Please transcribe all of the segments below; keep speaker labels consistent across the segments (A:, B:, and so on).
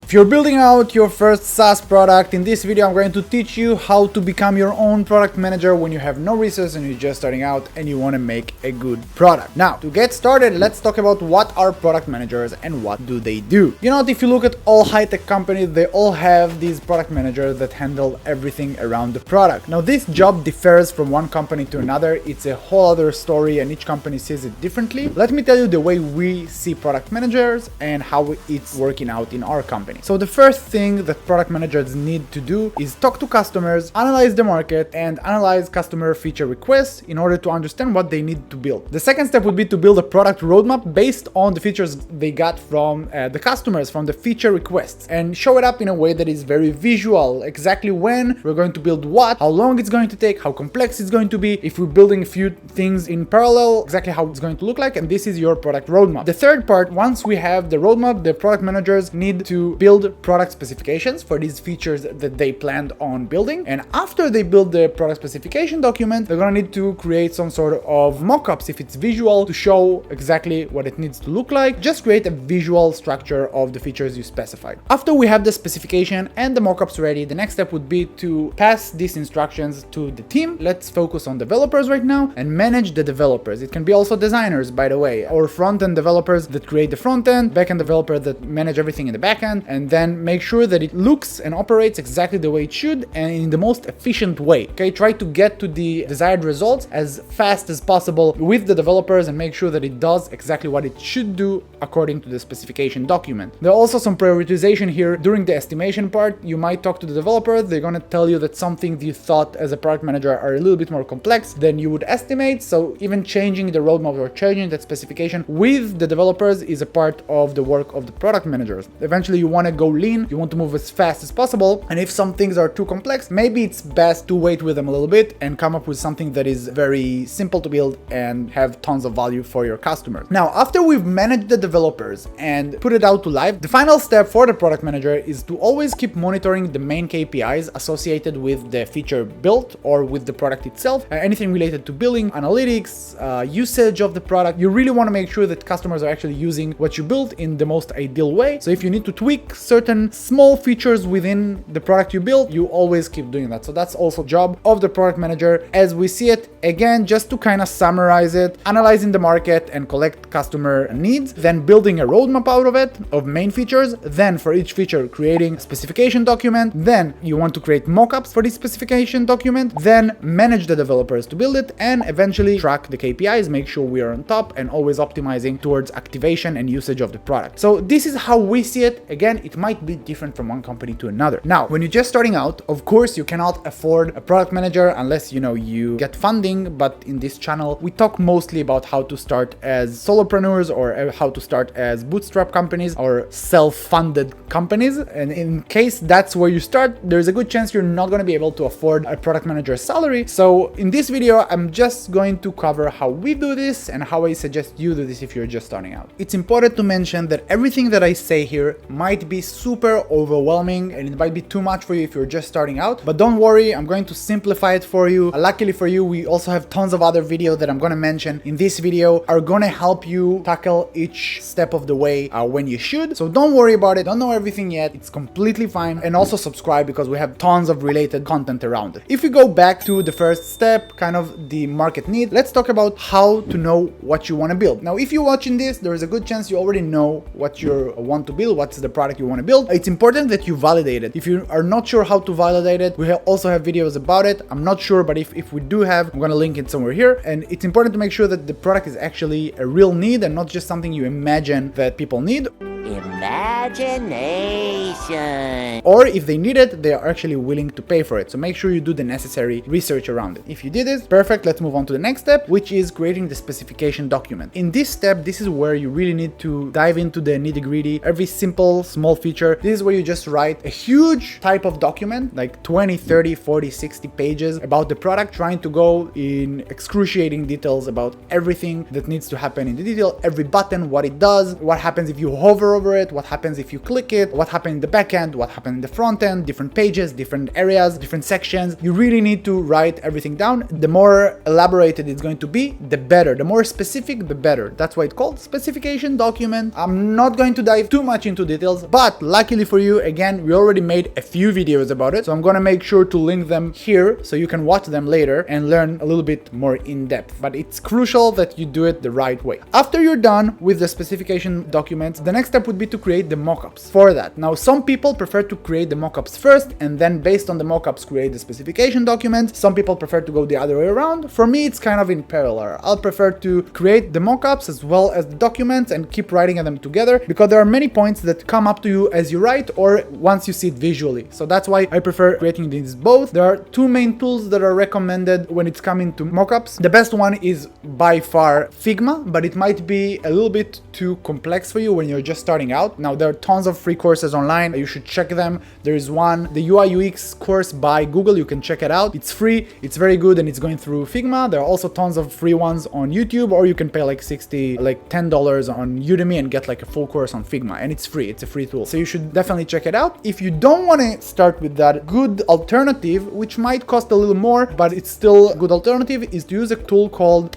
A: If you're building out your first SaaS product, in this video I'm going to teach you how to become your own product manager when you have no resources and you're just starting out and you want to make a good product. Now, to get started, let's talk about what are product managers and what do they do. You know, if you look at all high-tech companies, they all have these product managers that handle everything around the product. Now, this job differs from one company to another. It's a whole other story and each company sees it differently. Let me tell you the way we see product managers and how it's working out in our company. So the first thing that product managers need to do is talk to customers, analyze the market, and analyze customer feature requests in order to understand what they need to build. The second step would be to build a product roadmap based on the features they got from the customers, from the feature requests, and show it up in a way that is very visual, exactly when we're going to build what, how long it's going to take, how complex it's going to be, if we're building a few things in parallel, exactly how it's going to look like, and this is your product roadmap. The third part, once we have the roadmap, the product managers need to build product specifications for these features that they planned on building. And after they build the product specification document, they're gonna need to create some sort of mockups if it's visual to show exactly what it needs to look like. Just create a visual structure of the features you specified. After we have the specification and the mockups ready, the next step would be to pass these instructions to the team. Let's focus on developers right now and manage the developers. It can be also designers, by the way, or front-end developers that create the front-end, back-end developers that manage everything in the back-end, and then make sure that it looks and operates exactly the way it should and in the most efficient way. Okay, try to get to the desired results as fast as possible with the developers and make sure that it does exactly what it should do according to the specification document. There are also some prioritization here during the estimation part. You might talk to the developer, they're gonna tell you that some things you thought as a product manager are a little bit more complex than you would estimate, so even changing the roadmap or changing that specification with the developers is a part of the work of the product managers. Eventually you want to go lean, you want to move as fast as possible, and if some things are too complex, maybe it's best to wait with them a little bit and come up with something that is very simple to build and have tons of value for your customers. Now, after we've managed the developers and put it out to live, the final step for the product manager is to always keep monitoring the main KPIs associated with the feature built or with the product itself, anything related to billing, analytics, usage of the product. You really want to make sure that customers are actually using what you built in the most ideal way. So if you need to tweak certain small features within the product you build, you always keep doing that. So that's also job of the product manager as we see it. Again, just to kind of summarize it, analyzing the market and collect customer needs, then building a roadmap out of it, of main features, then for each feature creating a specification document, then you want to create mockups for this specification document, then manage the developers to build it, and eventually track the KPIs, make sure we are on top and always optimizing towards activation and usage of the product. So this is how we see it. Again, it might be different from one company to another. Now, when you're just starting out, of course, you cannot afford a product manager unless, you know, you get funding. But in this channel, we talk mostly about how to start as solopreneurs or how to start as bootstrap companies or self-funded companies. And in case that's where you start, there's a good chance you're not going to be able to afford a product manager's salary. So in this video, I'm just going to cover how we do this and how I suggest you do this if you're just starting out. It's important to mention that everything that I say here might be super overwhelming and it might be too much for you if you're just starting out, but don't worry, I'm going to simplify it for you. Luckily for you, we also have tons of other videos that I'm going to mention in this video are going to help you tackle each step of the way when you should. So don't worry about it. Don't know everything yet. It's completely fine. And also subscribe because we have tons of related content around it. If we go back to the first step, kind of the market need, let's talk about how to know what you want to build. Now, if you're watching this, there is a good chance you already know what you want to build, what's the product you want to build. It's important that you validate it. If you are not sure how to validate it, we also have videos about it. I'm not sure, but if we do have, I'm going to link it somewhere here. And it's important to make sure that the product is actually a real need and not just something you imagine that people need.
B: Imagination.
A: Or if they need it, they are actually willing to pay for it. So make sure you do the necessary research around it. If you did it, perfect. Let's move on to the next step, which is creating the specification document. In this step, this is where you really need to dive into the nitty-gritty, every simple, small feature. This is where you just write a huge type of document, like 20, 30, 40, 60 pages about the product, trying to go in excruciating details about everything that needs to happen in the detail, every button, what it does, what happens if you hover over it, what happens if you click it, what happens in the back end, what happens in the front end, different pages, different areas, different sections. You really need to write everything down. The more elaborated it's going to be, the better. The more specific, the better. That's why it's called specification document. I'm not going to dive too much into details, but luckily for you, again, we already made a few videos about it. So I'm gonna make sure to link them here so you can watch them later and learn a little bit more in depth. But it's crucial that you do it the right way. After you're done with the specification documents, the next step would be to create the mockups for that. Now, some people prefer to create the mockups first and then based on the mockups create the specification document. Some people prefer to go the other way around. For me, it's kind of in parallel. I'll prefer to create the mockups as well as the documents and keep writing them together because there are many points that come up to you as you write or once you see it visually. So that's why I prefer creating these both. There are two main tools that are recommended when it's coming to mockups. The best one is by far Figma, but it might be a little bit too complex for you when you're just starting out. Now, there are tons of free courses online. You should check them. There is one, the UI UX course by Google. You can check it out. It's free. It's very good and it's going through Figma. There are also tons of free ones on YouTube, or you can pay like $10 on Udemy and get like a full course on Figma, and it's free. It's a free tool. So you should definitely check it out. If you don't want to start with that, good alternative, which might cost a little more, but it's still a good alternative, is to use a tool called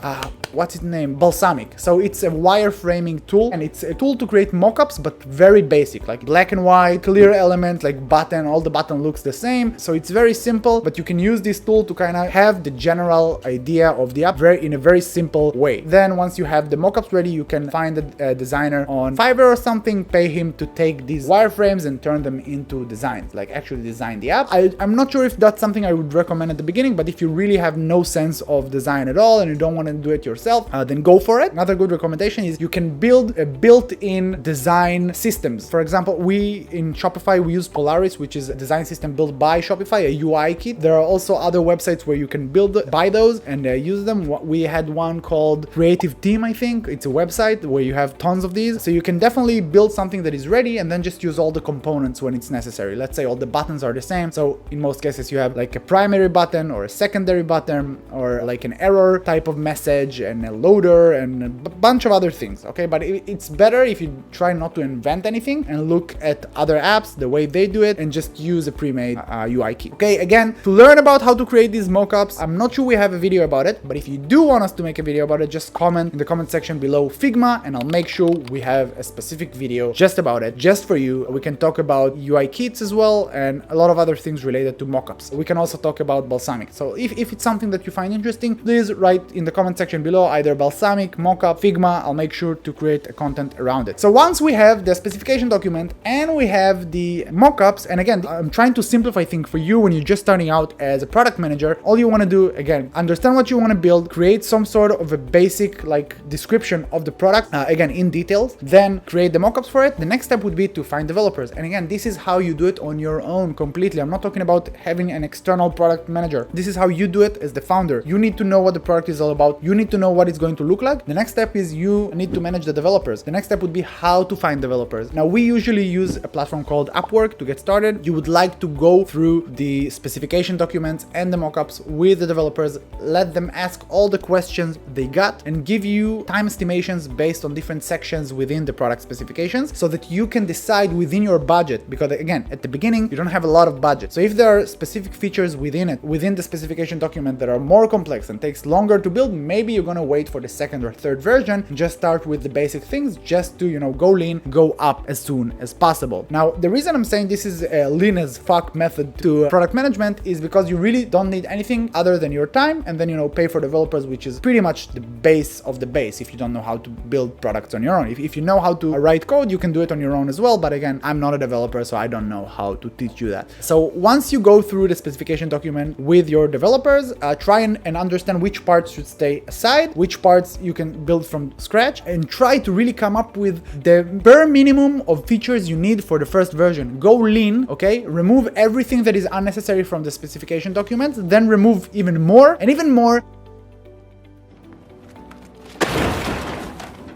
A: what's its name? Balsamiq. So it's a wireframing tool, and it's a tool to create mockups, but very basic, like black and white, clear elements, like button, all the button looks the same. So it's very simple, but you can use this tool to kind of have the general idea of the app in a very simple way. Then once you have the mockups ready, you can find a designer on Fiverr or something, pay him to take these wireframes and turn them into designs, like actually design the app. I'm not sure if that's something I would recommend at the beginning, but if you really have no sense of design at all and you don't want to do it yourself, then go for it. Another good recommendation is you can build a built-in design systems. For example, we in Shopify, we use Polaris, which is a design system built by Shopify, a UI kit. There are also other websites where you can buy those and use them. We had one called Creative Team, I think. It's a website where you have tons of these. So you can definitely build something that is ready and then just use all the components when it's necessary. Let's say all the buttons are the same. So in most cases, you have like a primary button or a secondary button or like an error type of message and a loader and a bunch of other things. Okay, but it's better if you try not to invent anything and look at other apps, the way they do it, and just use a pre-made UI kit. Okay, again, to learn about how to create these mockups, I'm not sure we have a video about it, but if you do want us to make a video about it, just comment in the comment section below Figma and I'll make sure we have a specific video just about it, just for you. We can talk about UI kits as well and a lot of other things related to mockups. We can also talk about Balsamiq. So if it's something that you find interesting, please write in the comment section below either Balsamiq, mockup, Figma. I'll make sure to create a content around it. So once we have the specification document and we have the mockups, and again, I'm trying to simplify things for you when you're just starting out as a product manager. All you want to do, again, understand what you want to build, create some sort of a basic like description of the product, again, in details, then create the mockups for it. The next step would be to find developers. And again, this is how you do it on your own completely. I'm not talking about having an external product manager. This is how you do it as the founder. You need to know what the product is all about. You need to know what it's going to look like. The next step is you need to manage the developers. The next step would be how to find developers. Now, we usually use a platform called Upwork to get started. You would like to go through the specification documents and the mockups with the developers, let them ask all the questions they got and give you time estimations based on different sections within the product specifications so that you can decide within your budget, because again, at the beginning, you don't have a lot of budget. So if there are specific features within the specification document that are more complex and takes longer to build, maybe you're gonna wait for the second or third version and just start with the basic things just to, go lean, go up as soon as possible. Now, the reason I'm saying this is a lean as fuck method to product management is because you really don't need anything other than your time and then, pay for developers, which is pretty much the base of the base if you don't know how to build products on your own. If you know how to write code, you can do it on your own as well. But again, I'm not a developer, so I don't know how to teach you that. So once you go through the specification document with your developers, try and understand which parts should stay aside, which parts you can build from scratch, and try to really come up with the bare minimum of features you need for the first version. Go lean, okay? Remove everything that is unnecessary from the specification documents, then remove even more and even more.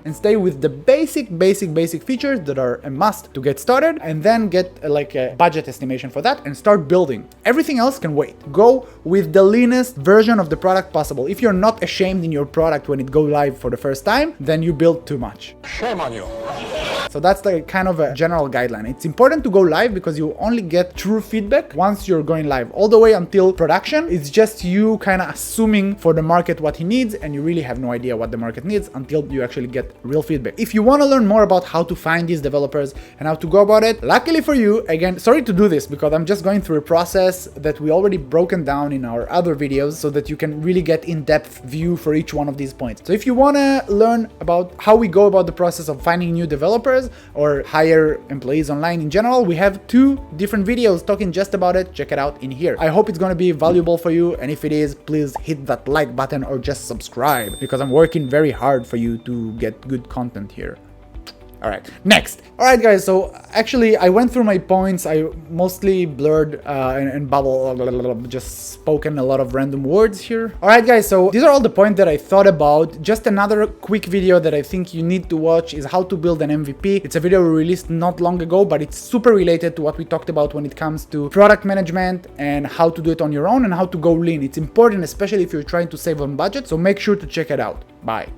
A: and stay with the basic features that are a must to get started, and then get like a budget estimation for that and start building. Everything else can wait. Go with the leanest version of the product possible. If you're not ashamed in your product when it goes live for the first time, then you build too much.
B: Shame on you.
A: So that's the kind of a general guideline. It's important to go live because you only get true feedback once you're going live. All the way until production, it's just you kind of assuming for the market what he needs, and you really have no idea what the market needs until you actually get real feedback. If you want to learn more about how to find these developers and how to go about it, luckily for you, again, sorry to do this because I'm just going through a process that we already broken down in our other videos so that you can really get in-depth view for each one of these points. So if you want to learn about how we go about the process of finding new developers or hire employees online in general, we have 2 different videos talking just about it. Check it out in here. I hope it's going to be valuable for you, and if it is, please hit that like button or just subscribe because I'm working very hard for you to get good content here. All right, next. All right, guys, so actually I went through my points. I mostly blurred and babbled, just spoken a lot of random words here. All right, guys, so these are all the points that I thought about. Just another quick video that I think you need to watch is how to build an MVP. It's a video we released not long ago, but it's super related to what we talked about when it comes to product management and how to do it on your own and how to go lean. It's important, especially if you're trying to save on budget, so make sure to check it out. Bye.